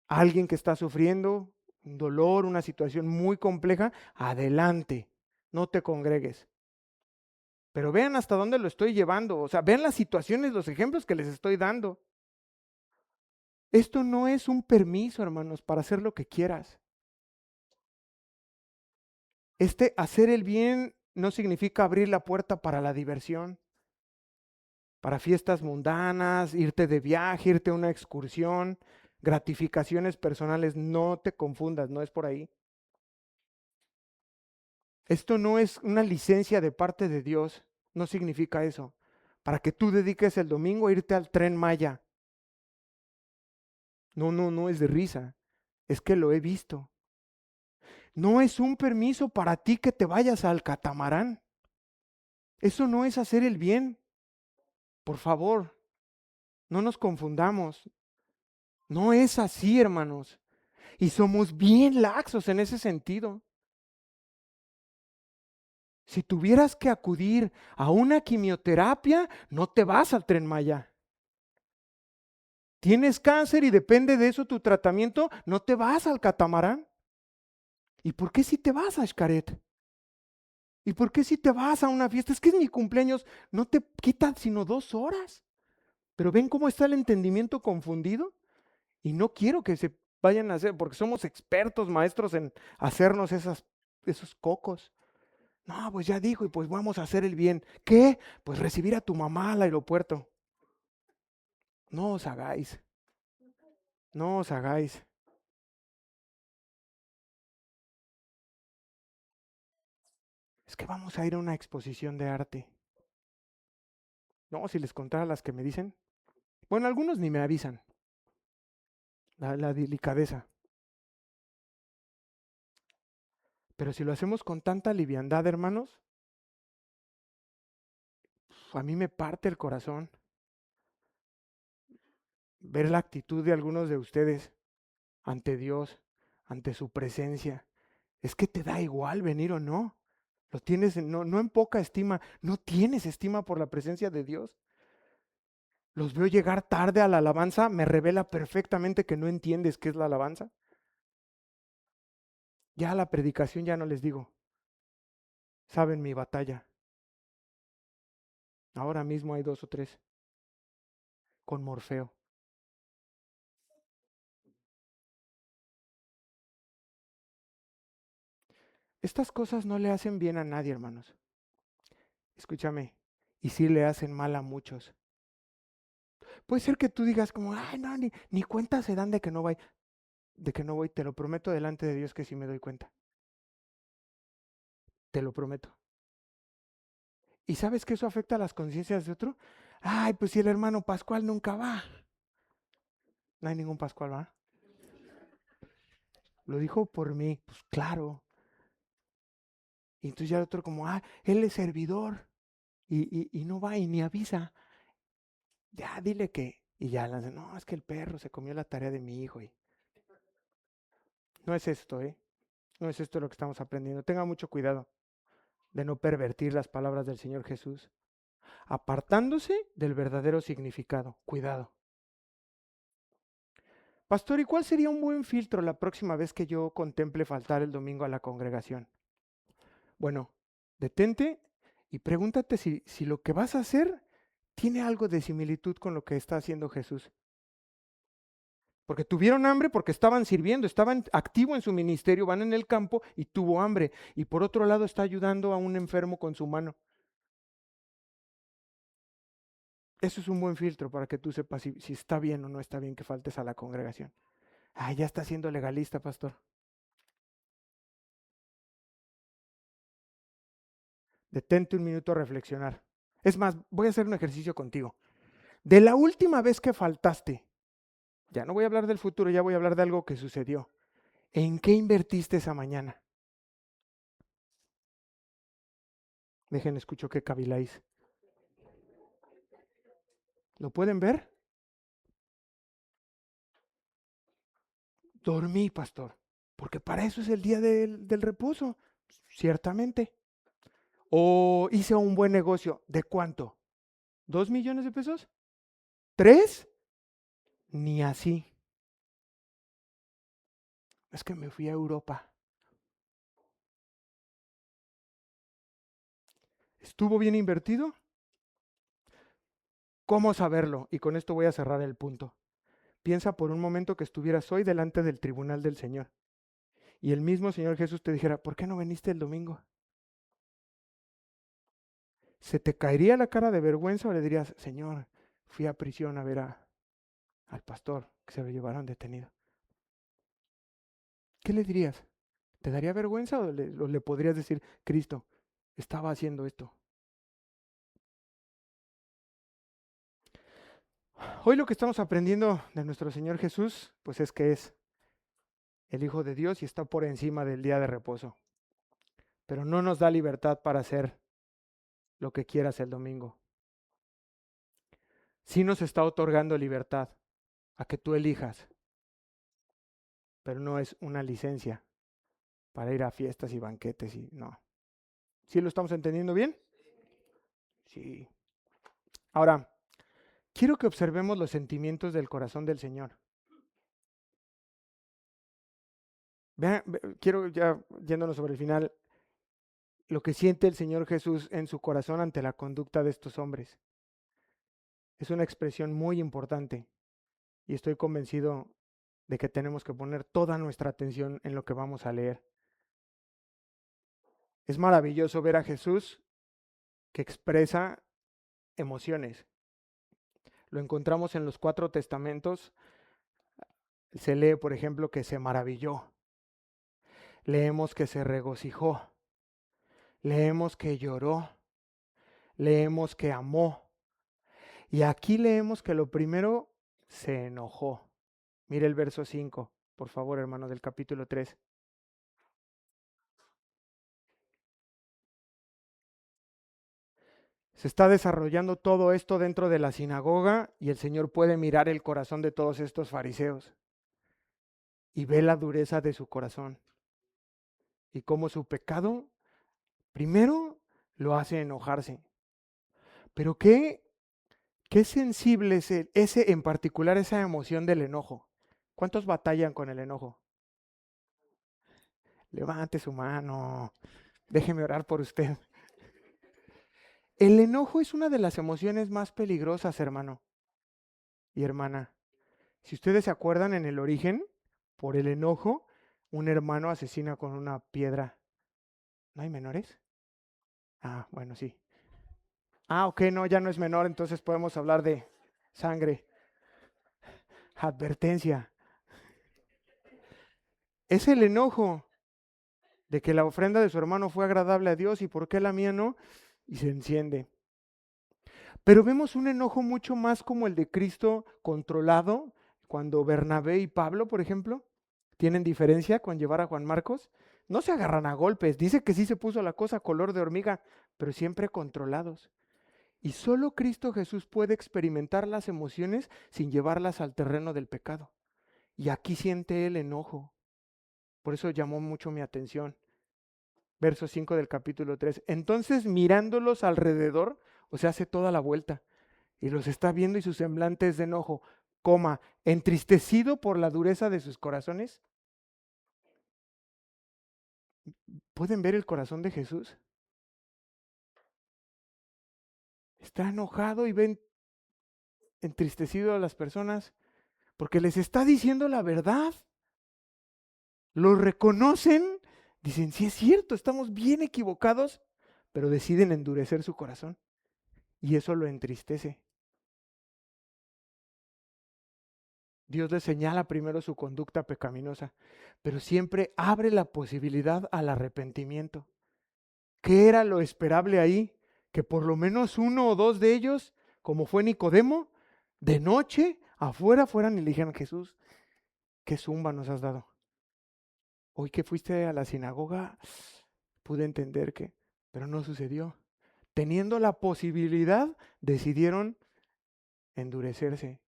Alguien que está sufriendo un dolor, una situación muy compleja, adelante, no te congregues. Pero vean hasta dónde lo estoy llevando, o sea, vean las situaciones, los ejemplos que les estoy dando. Esto no es un permiso, hermanos, para hacer lo que quieras. Hacer el bien no significa abrir la puerta para la diversión, para fiestas mundanas, irte de viaje, irte a una excursión, gratificaciones personales. No te confundas, no es por ahí. Esto no es una licencia de parte de Dios, no significa eso. Para que tú dediques el domingo a irte al Tren Maya. No es de risa, es que lo he visto. No es un permiso para ti que te vayas al catamarán. Eso no es hacer el bien. Por favor, no nos confundamos. No es así, hermanos. Y somos bien laxos en ese sentido. Si tuvieras que acudir a una quimioterapia, no te vas al Tren Maya. Tienes cáncer y depende de eso tu tratamiento, no te vas al catamarán. ¿Y por qué si te vas a Xcaret? ¿Y por qué si te vas a una fiesta? Es que es mi cumpleaños, no te quitan sino 2 horas. Pero ven cómo está el entendimiento confundido. Y no quiero que se vayan a hacer, porque somos expertos, maestros en hacernos esos cocos. No, pues ya dijo, y pues vamos a hacer el bien. ¿Qué? Pues recibir a tu mamá al aeropuerto. No os hagáis, no os hagáis. Es que vamos a ir a una exposición de arte. No, si les contara las que me dicen. Bueno, algunos ni me avisan. La delicadeza. Pero si lo hacemos con tanta liviandad, hermanos, a mí me parte el corazón ver la actitud de algunos de ustedes ante Dios, ante su presencia. Es que te da igual venir o no. Lo tienes no en poca estima, no tienes estima por la presencia de Dios. Los veo llegar tarde a la alabanza, me revela perfectamente que no entiendes qué es la alabanza. Ya la predicación ya no les digo, saben mi batalla. Ahora mismo hay 2 o 3 con Morfeo. Estas cosas no le hacen bien a nadie, hermanos. Escúchame, y sí le hacen mal a muchos. Puede ser que tú digas como, ay, no, ni cuenta se dan de que no voy, te lo prometo delante de Dios que sí me doy cuenta. Te lo prometo. ¿Y sabes que eso afecta a las conciencias de otro? Ay, pues si el hermano Pascual nunca va. No hay ningún Pascual, ¿va? Lo dijo por mí. Pues claro. Y entonces ya el otro como, él es servidor. Y no va y ni avisa. Ya, dile que. Y ya, no, es que el perro se comió la tarea de mi hijo. Y no es esto, ¿eh? No es esto lo que estamos aprendiendo. Tenga mucho cuidado de no pervertir las palabras del Señor Jesús, apartándose del verdadero significado. Cuidado. Pastor, ¿y cuál sería un buen filtro la próxima vez que yo contemple faltar el domingo a la congregación? Bueno, detente y pregúntate si lo que vas a hacer tiene algo de similitud con lo que está haciendo Jesús. Porque tuvieron hambre porque estaban sirviendo, estaban activos en su ministerio, van en el campo y tuvo hambre. Y por otro lado está ayudando a un enfermo con su mano. Eso es un buen filtro para que tú sepas si está bien o no está bien que faltes a la congregación. Ya está siendo legalista, pastor. Detente un minuto a reflexionar. Es más, voy a hacer un ejercicio contigo. De la última vez que faltaste, ya no voy a hablar del futuro, ya voy a hablar de algo que sucedió. ¿En qué invertiste esa mañana? Dejen, escucho que caviláis. ¿Lo pueden ver? Dormí, pastor, porque para eso es el día del reposo, ciertamente. O hice un buen negocio. ¿De cuánto? ¿2 millones de pesos? ¿3? Ni así. Es que me fui a Europa. ¿Estuvo bien invertido? ¿Cómo saberlo? Y con esto voy a cerrar el punto. Piensa por un momento que estuvieras hoy delante del tribunal del Señor y el mismo Señor Jesús te dijera, ¿por qué no viniste el domingo? ¿Se te caería la cara de vergüenza o le dirías, Señor, fui a prisión a ver al pastor que se lo llevaron detenido? ¿Qué le dirías? ¿Te daría vergüenza o le podrías decir, Cristo, estaba haciendo esto? Hoy lo que estamos aprendiendo de nuestro Señor Jesús, pues es que es el Hijo de Dios y está por encima del día de reposo. Pero no nos da libertad para hacer lo que quieras el domingo. Sí nos está otorgando libertad a que tú elijas, pero no es una licencia para ir a fiestas y banquetes y no. ¿Sí lo estamos entendiendo bien? Sí. Ahora, Quiero que observemos los sentimientos del corazón del Señor. Vean, quiero ya yéndonos sobre el final, lo que siente el Señor Jesús en su corazón ante la conducta de estos hombres. Es una expresión muy importante y estoy convencido de que tenemos que poner toda nuestra atención en lo que vamos a leer. Es maravilloso ver a Jesús que expresa emociones. Lo encontramos en los 4 testamentos. Se lee, por ejemplo, que se maravilló. Leemos que se regocijó. Leemos que lloró. Leemos que amó. Y aquí leemos que lo primero se enojó. Mire el verso 5, por favor, hermano, del capítulo 3. Se está desarrollando todo esto dentro de la sinagoga y el Señor puede mirar el corazón de todos estos fariseos y ve la dureza de su corazón y cómo su pecado primero lo hace enojarse. Pero qué sensible es ese en particular, esa emoción del enojo. ¿Cuántos batallan con el enojo? Levante su mano, déjeme orar por usted. El enojo es una de las emociones más peligrosas, hermano y hermana. Si ustedes se acuerdan en el origen, por el enojo, un hermano asesina con una piedra. ¿No hay menores? Ah, bueno, sí. Ah, ok, no, ya no es menor, entonces podemos hablar de sangre. Advertencia. Es el enojo de que la ofrenda de su hermano fue agradable a Dios y por qué la mía no, y se enciende. Pero vemos un enojo mucho más como el de Cristo controlado, cuando Bernabé y Pablo, por ejemplo, tienen diferencia con llevar a Juan Marcos. No se agarran a golpes, dice que sí se puso la cosa color de hormiga, pero siempre controlados. Y solo Cristo Jesús puede experimentar las emociones sin llevarlas al terreno del pecado. Y aquí siente el enojo. Por eso llamó mucho mi atención. Verso 5 del capítulo 3. Entonces mirándolos alrededor, o sea, hace toda la vuelta y los está viendo y su semblante es de enojo, coma, entristecido por la dureza de sus corazones. ¿Pueden ver el corazón de Jesús? Está enojado y ven entristecido a las personas porque les está diciendo la verdad. Lo reconocen, dicen, sí es cierto, estamos bien equivocados, pero deciden endurecer su corazón y eso lo entristece. Dios le señala primero su conducta pecaminosa, pero siempre abre la posibilidad al arrepentimiento. ¿Qué era lo esperable ahí? Que por lo menos uno o dos de ellos, como fue Nicodemo, de noche afuera fueran y le dijeran, Jesús, qué zumba nos has dado. Hoy que fuiste a la sinagoga, pude entender que, pero no sucedió. Teniendo la posibilidad, decidieron endurecerse.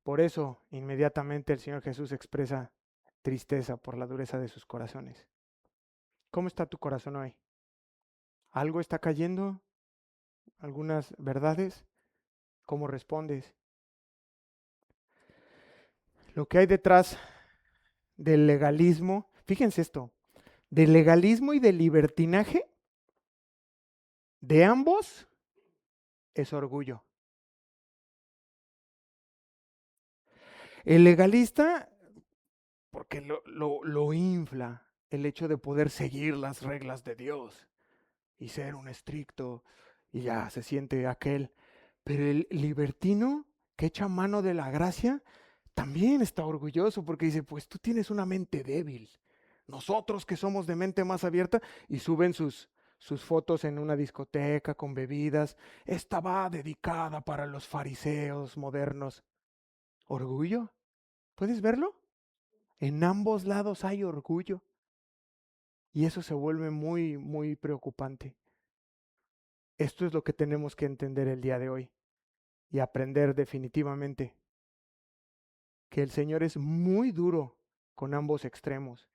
Por eso, inmediatamente el Señor Jesús expresa tristeza por la dureza de sus corazones. ¿Cómo está tu corazón hoy? ¿Algo está cayendo? ¿Algunas verdades? ¿Cómo respondes? Lo que hay detrás del legalismo, fíjense esto, del legalismo y del libertinaje, de ambos es orgullo. El legalista, porque lo infla el hecho de poder seguir las reglas de Dios y ser un estricto y ya se siente aquel. Pero el libertino que echa mano de la gracia también está orgulloso porque dice, pues tú tienes una mente débil. Nosotros que somos de mente más abierta y suben sus fotos en una discoteca con bebidas. Esta va dedicada para los fariseos modernos. ¿Orgullo? ¿Puedes verlo? En ambos lados hay orgullo y eso se vuelve muy, muy preocupante. Esto es lo que tenemos que entender el día de hoy y aprender definitivamente que el Señor es muy duro con ambos extremos.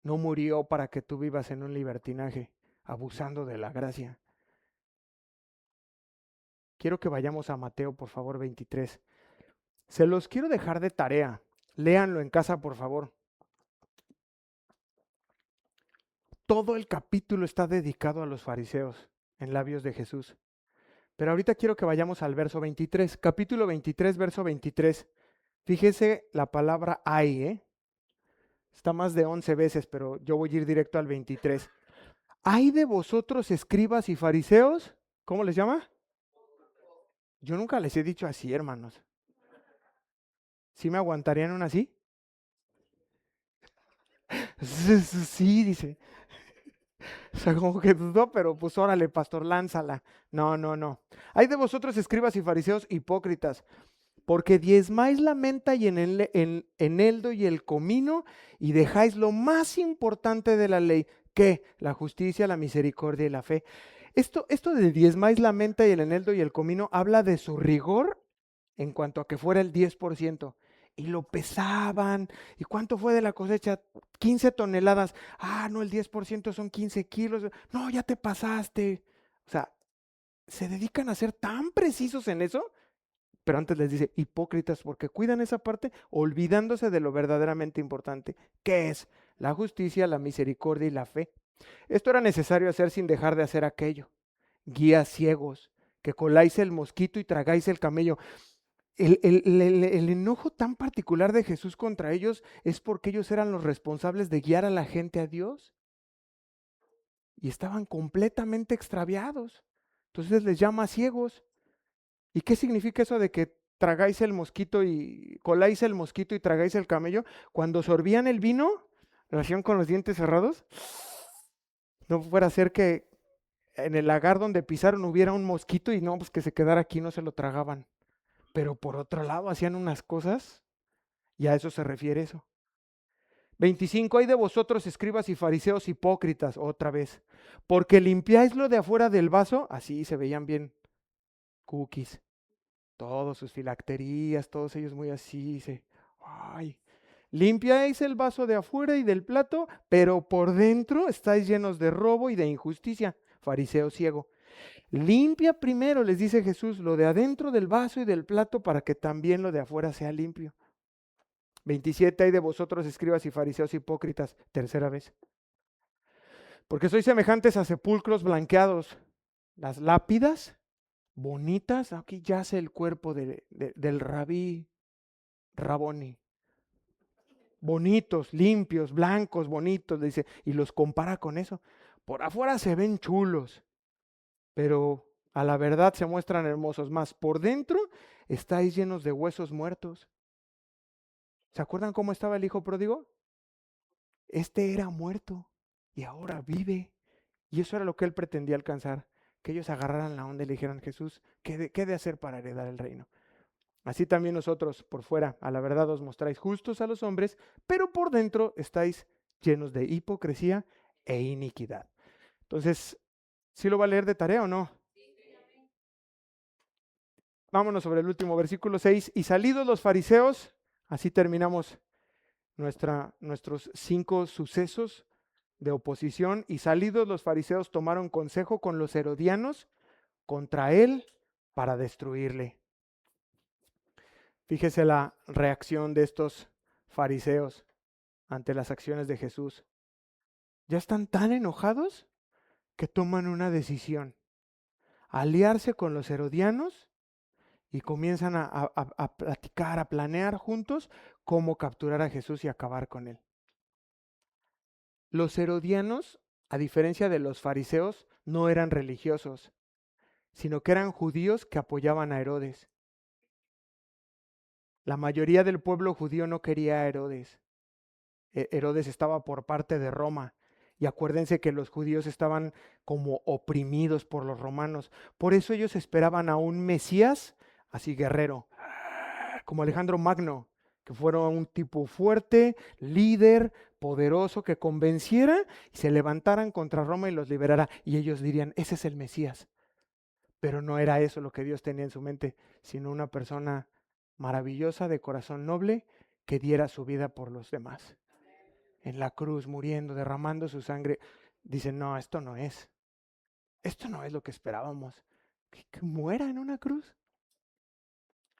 No murió para que tú vivas en un libertinaje, abusando de la gracia. quiero que vayamos a Mateo, por favor, 23. Se los quiero dejar de tarea. Léanlo en casa, por favor. Todo el capítulo está dedicado a los fariseos en labios de Jesús. Pero ahorita quiero que vayamos al verso 23. Capítulo 23, verso 23. Fíjese la palabra hay, ¿eh? Está más de 11 veces, pero yo voy a ir directo al 23. Hay de vosotros, escribas y fariseos, ¿cómo les llama? Yo nunca les he dicho así, hermanos. ¿Sí me aguantarían una así? Sí, dice. O sea, como que dudó, pero pues órale, pastor, lánzala. No, no, no. Hay de vosotros, escribas y fariseos, hipócritas, porque diezmáis la menta y en eneldo y el comino, y dejáis lo más importante de la ley, que la justicia, la misericordia y la fe. Esto de diezmáis la menta y el eneldo y el comino habla de su rigor en cuanto a que fuera el 10%. Y lo pesaban. ¿Y cuánto fue de la cosecha? 15 toneladas. Ah, no, el 10% son 15 kilos. No, ya te pasaste. O sea, se dedican a ser tan precisos en eso, pero antes les dice hipócritas porque cuidan esa parte olvidándose de lo verdaderamente importante, que es la justicia, la misericordia y la fe. Esto era necesario hacer sin dejar de hacer aquello. Guías ciegos, que coláis el mosquito y tragáis el camello. El enojo tan particular de Jesús contra ellos es porque ellos eran los responsables de guiar a la gente a Dios y estaban completamente extraviados. Entonces les llama ciegos. ¿Y qué significa eso de que tragáis el mosquito y coláis el mosquito y tragáis el camello? Cuando sorbían el vino, lo hacían con los dientes cerrados. No fuera a ser que en el lagar donde pisaron hubiera un mosquito y no, pues que se quedara aquí, no se lo tragaban. Pero por otro lado hacían unas cosas y a eso se refiere eso. 25. Hay de vosotros, escribas y fariseos hipócritas, otra vez, porque limpiáis lo de afuera del vaso, así se veían bien cookies, todos sus filacterías, todos ellos muy así, ay, limpiáis el vaso de afuera y del plato, pero por dentro estáis llenos de robo y de injusticia, fariseo ciego. Limpia primero, les dice Jesús, lo de adentro del vaso y del plato para que también lo de afuera sea limpio. 27. Hay de vosotros, escribas y fariseos hipócritas, tercera vez, porque sois semejantes a sepulcros blanqueados, las lápidas bonitas, aquí yace el cuerpo del rabí Raboni, bonitos, limpios, blancos, bonitos, dice, y los compara con eso. Por afuera se ven chulos, pero a la verdad se muestran hermosos, más por dentro estáis llenos de huesos muertos. ¿Se acuerdan cómo estaba el hijo pródigo? Este era muerto y ahora vive. Y eso era lo que él pretendía alcanzar, que ellos agarraran la onda y le dijeran, Jesús, ¿qué de hacer para heredar el reino? Así también nosotros por fuera, a la verdad os mostráis justos a los hombres, pero por dentro estáis llenos de hipocresía e iniquidad. Entonces, ¿sí lo va a leer de tarea o no? Vámonos sobre el último versículo 6. Y salidos los fariseos, así terminamos nuestros 5 sucesos de oposición. Y salidos los fariseos tomaron consejo con los herodianos contra él para destruirle. Fíjese la reacción de estos fariseos ante las acciones de Jesús. Ya están tan enojados que toman una decisión, aliarse con los herodianos y comienzan a platicar, a planear juntos cómo capturar a Jesús y acabar con él. Los herodianos, a diferencia de los fariseos, no eran religiosos, sino que eran judíos que apoyaban a Herodes. La mayoría del pueblo judío no quería a Herodes. Herodes estaba por parte de Roma. Y acuérdense que los judíos estaban como oprimidos por los romanos. Por eso ellos esperaban a un Mesías, así guerrero, como Alejandro Magno, que fuera un tipo fuerte, líder, poderoso, que convenciera y se levantaran contra Roma y los liberara. Y ellos dirían, ese es el Mesías. Pero no era eso lo que Dios tenía en su mente, sino una persona maravillosa, de corazón noble, que diera su vida por los demás. En la cruz, muriendo, derramando su sangre. Dicen, no, esto no es lo que esperábamos. Que muera en una cruz.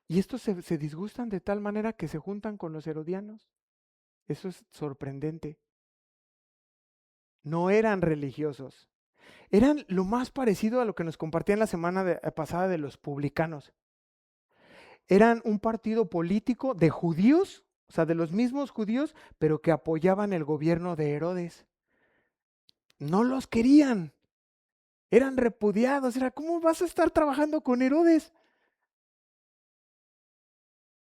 Y estos se disgustan de tal manera que se juntan con los herodianos. Eso es sorprendente. No eran religiosos. Eran lo más parecido a lo que nos compartían la semana pasada de los publicanos. Eran un partido político de judíos, o sea, de los mismos judíos, pero que apoyaban el gobierno de Herodes. No los querían. Eran repudiados. Era, ¿cómo vas a estar trabajando con Herodes?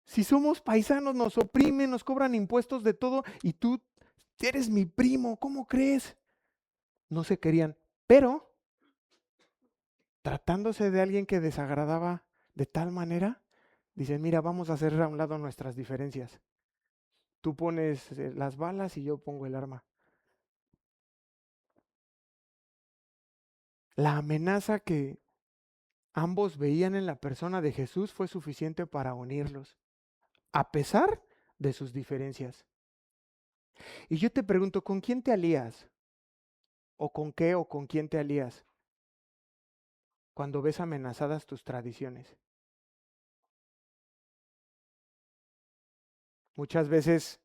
Si somos paisanos, nos oprimen, nos cobran impuestos de todo y tú eres mi primo, ¿cómo crees? No se querían, pero tratándose de alguien que desagradaba de tal manera, dicen, mira, vamos a hacer a un lado nuestras diferencias. Tú pones las balas y yo pongo el arma. La amenaza que ambos veían en la persona de Jesús fue suficiente para unirlos, a pesar de sus diferencias. Y yo te pregunto, ¿con quién te alías? ¿O con qué o con quién te alías cuando ves amenazadas tus tradiciones? Muchas veces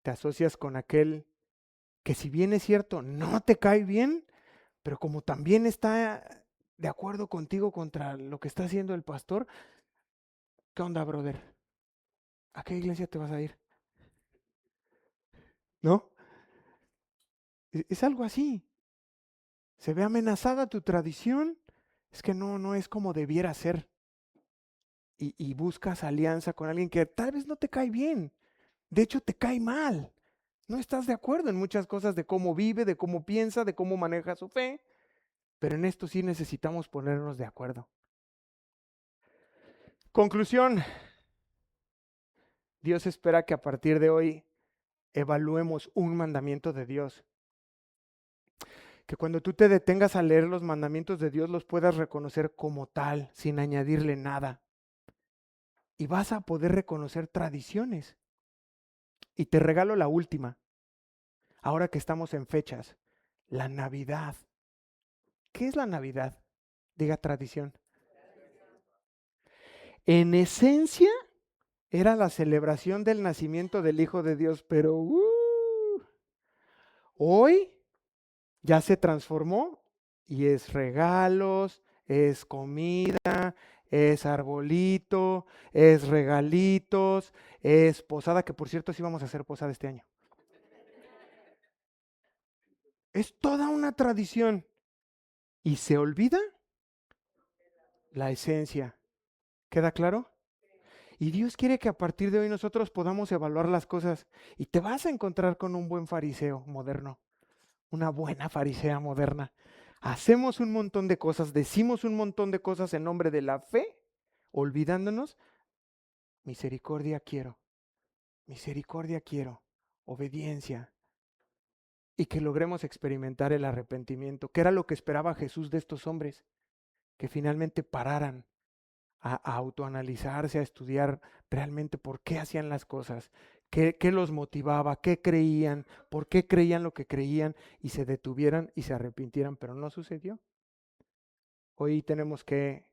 te asocias con aquel que, si bien es cierto, no te cae bien, pero como también está de acuerdo contigo contra lo que está haciendo el pastor. ¿Qué onda, brother? ¿A qué iglesia te vas a ir? ¿No? Es algo así. Se ve amenazada tu tradición. Es que no es como debiera ser. Y buscas alianza con alguien que tal vez no te cae bien. De hecho, te cae mal. No estás de acuerdo en muchas cosas de cómo vive, de cómo piensa, de cómo maneja su fe. Pero en esto sí necesitamos ponernos de acuerdo. Conclusión. Dios espera que a partir de hoy evaluemos un mandamiento de Dios. Que cuando tú te detengas a leer los mandamientos de Dios los puedas reconocer como tal, sin añadirle nada. Y vas a poder reconocer tradiciones. Y te regalo la última, ahora que estamos en fechas, la Navidad. ¿Qué es la Navidad? Diga tradición. En esencia era la celebración del nacimiento del Hijo de Dios, pero hoy ya se transformó y es regalos, es comida, es arbolito, es regalitos, es posada, que por cierto sí vamos a hacer posada este año. Es toda una tradición y se olvida la esencia. ¿Queda claro? Y Dios quiere que a partir de hoy nosotros podamos evaluar las cosas y te vas a encontrar con un buen fariseo moderno, una buena farisea moderna. Hacemos un montón de cosas, decimos un montón de cosas en nombre de la fe, olvidándonos, misericordia quiero, obediencia, y que logremos experimentar el arrepentimiento, que era lo que esperaba Jesús de estos hombres, que finalmente pararan a autoanalizarse, a estudiar realmente por qué hacían las cosas, qué los motivaba, qué creían, por qué creían lo que creían y se detuvieran y se arrepintieran, pero no sucedió. Hoy tenemos que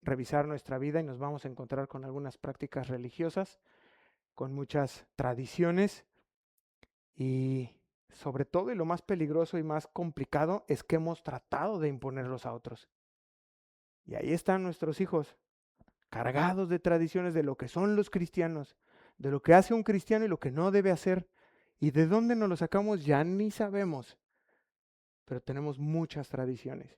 revisar nuestra vida y nos vamos a encontrar con algunas prácticas religiosas, con muchas tradiciones y sobre todo, y lo más peligroso y más complicado, es que hemos tratado de imponerlos a otros. Y ahí están nuestros hijos, cargados de tradiciones de lo que son los cristianos, de lo que hace un cristiano y lo que no debe hacer. Y de dónde nos lo sacamos ya ni sabemos, pero tenemos muchas tradiciones.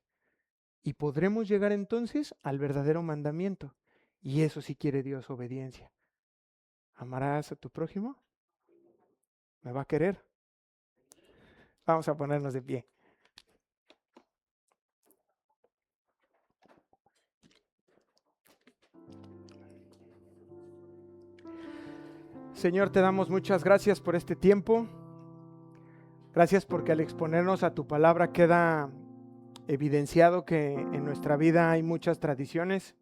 Y podremos llegar entonces al verdadero mandamiento. Y eso sí quiere Dios, obediencia. ¿Amarás a tu prójimo? ¿Me va a querer? Vamos a ponernos de pie. Señor, te damos muchas gracias por este tiempo. Gracias porque al exponernos a tu palabra queda evidenciado que en nuestra vida hay muchas tradiciones.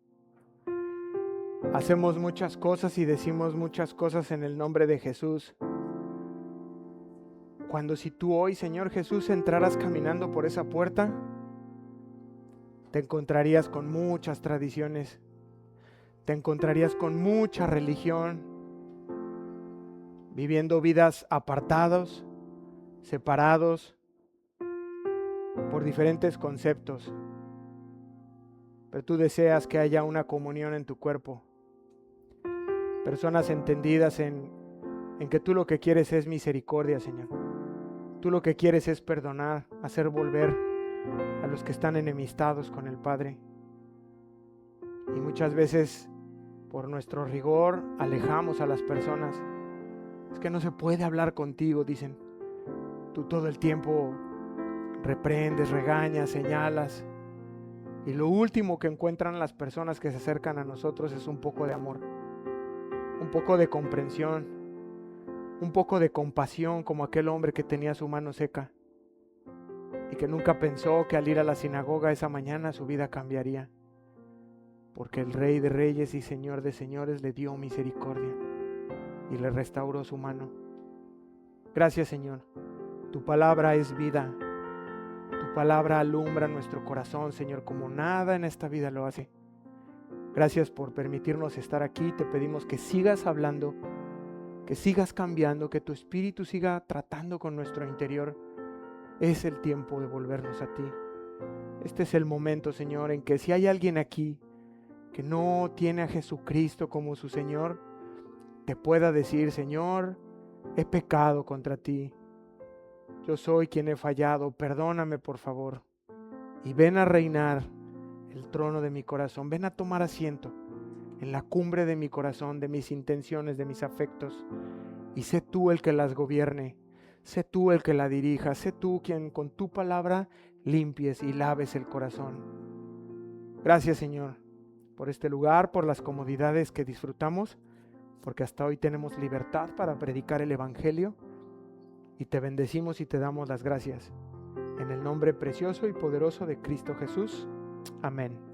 Hacemos muchas cosas y decimos muchas cosas en el nombre de Jesús. Cuando si tú hoy, Señor Jesús, entraras caminando por esa puerta, te encontrarías con muchas tradiciones, te encontrarías con mucha religión, viviendo vidas apartados, separados por diferentes conceptos. Pero tú deseas que haya una comunión en tu cuerpo, personas entendidas en que tú lo que quieres es misericordia, Señor. Tú lo que quieres es perdonar, hacer volver a los que están enemistados con el Padre. Y muchas veces, por nuestro rigor, alejamos a las personas. Es que no se puede hablar contigo, dicen. Tú todo el tiempo reprendes, regañas, señalas. Y lo último que encuentran las personas que se acercan a nosotros es un poco de amor, un poco de comprensión, un poco de compasión, como aquel hombre que tenía su mano seca y que nunca pensó que al ir a la sinagoga esa mañana su vida cambiaría, porque el Rey de Reyes y Señor de Señores le dio misericordia y le restauró su mano. Gracias, Señor. Tu palabra es vida. Tu palabra alumbra nuestro corazón, Señor, como nada en esta vida lo hace. Gracias por permitirnos estar aquí. Te pedimos que sigas hablando, que sigas cambiando, que tu espíritu siga tratando con nuestro interior. Es el tiempo de volvernos a ti. Este es el momento, Señor, en que si hay alguien aquí que no tiene a Jesucristo como su Señor, te pueda decir: Señor, he pecado contra ti. Yo soy quien he fallado, perdóname por favor. Y ven a reinar el trono de mi corazón. Ven a tomar asiento en la cumbre de mi corazón, de mis intenciones, de mis afectos. Y sé tú el que las gobierne. Sé tú el que la dirija, sé tú quien con tu palabra limpies y laves el corazón. Gracias, Señor, por este lugar, por las comodidades que disfrutamos, porque hasta hoy tenemos libertad para predicar el Evangelio, y te bendecimos y te damos las gracias. En el nombre precioso y poderoso de Cristo Jesús. Amén.